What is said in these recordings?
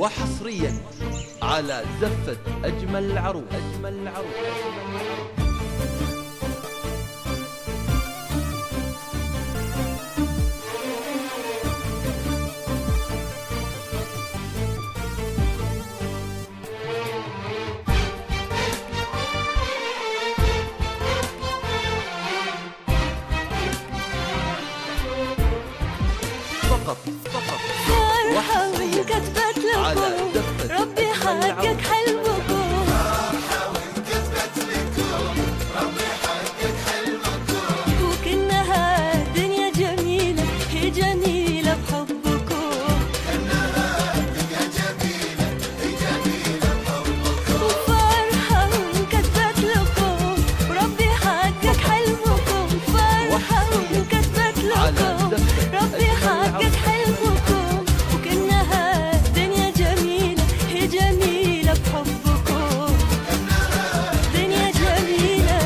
وحصريا على زفة أجمل عروس. فقط وحصريا كتبت لكم ربي حقق حلمكم. وكأنها دنيا جميلة هي جميلة بحبكم. وفرحة كتبت لكم ربي حقق حلمكم. فرحة كتبت لكم ربي حقق حلمكم. وكأنها دنيا جميلة هي جميلة بحبكم. دنيا جميلة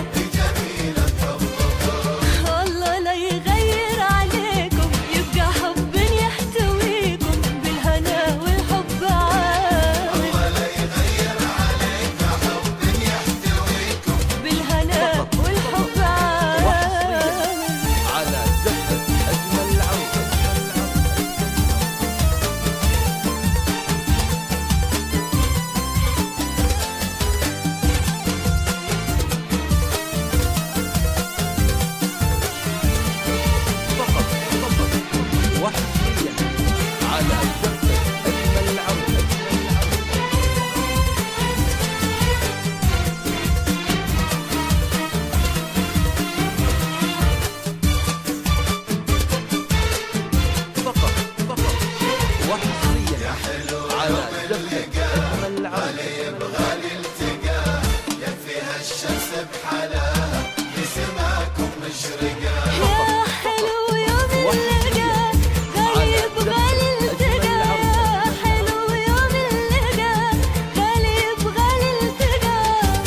والله لا يغير عليكم، يبقى حب يحتويكم بالهنا والحب عام. بالهنا والحب عام. على زفة أجمل عروس. فقط وحصريا على زفة أجمل عروس. فقط وحصريا على زفة أجمل عروس. يا حلو يوم اللقا غالب غالي التقى. يا حلو يوم اللقا غالب غالي التقى.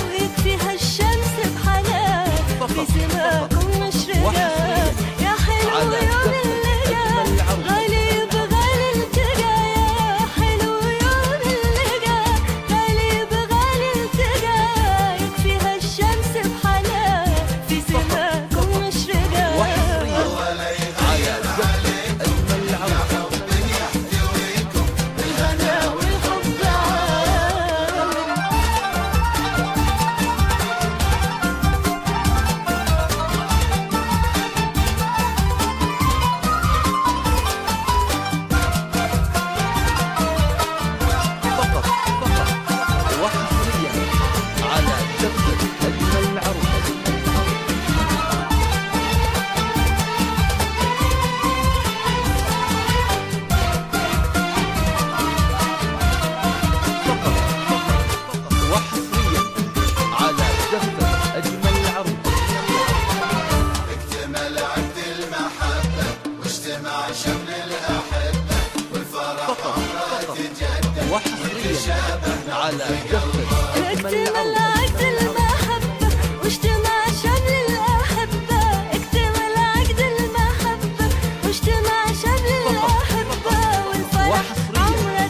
ويكفي هالشمس بحنان في سماكم مشرقة. يا حلو يوم اللقا غالب غالي التقى. يا حلو يوم اللقا غالب غالي التقى. يكفي هالشمس بحنان في سماكم مشرقة. على زفة أجمل عروس. بالهنا والحب عام. فقط وحصريا على زفة أجمل عروس. فقط وحصريا على زفة أجمل عروس. اكتمل عقد المحبة واجتمع شمل الأحبة والفرح عمره تجدد وحصريا على زفة أجمل اكتمل عروس. عقد المحبة واجتمع شمل الأحبة. اكتمل عقد المحبة واجتمع شمل الأحبة والفرح عمره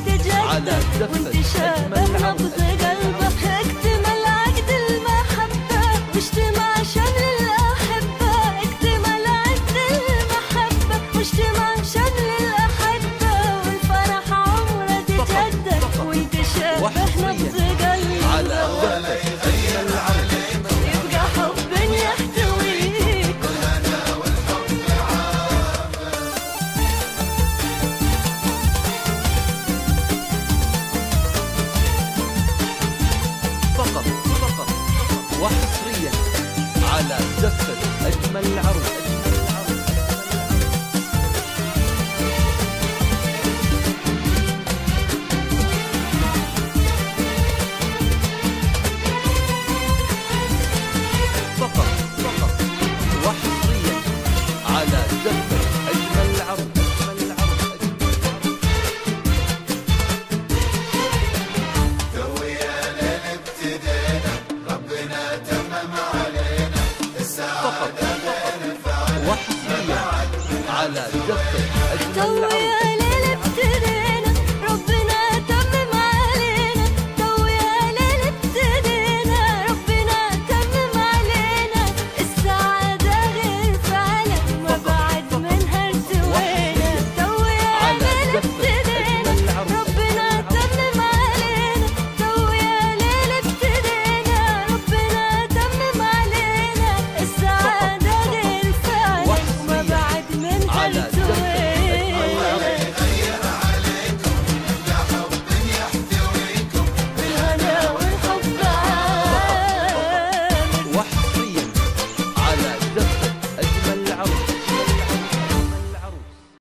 على تجدد زفة وانتشابه أجمل نبض عروس. قلبك. اكتمل عقد المحبة واجتمع شمل الأحبة. اكتمل عقد المحبة واجتمع شمل الأحبة والفرح عمره تجدد وانتشابه نبض على قلبك. زفة أجمل عروس. يبقى حب يحتويك. فقط وحصريا على زفة أجمل عروس. فقط وحصريا على زفة أجمل عروس. تويا ليل ابتدينا ربنا تمم علينا السعادة فقط وحصريا على زفة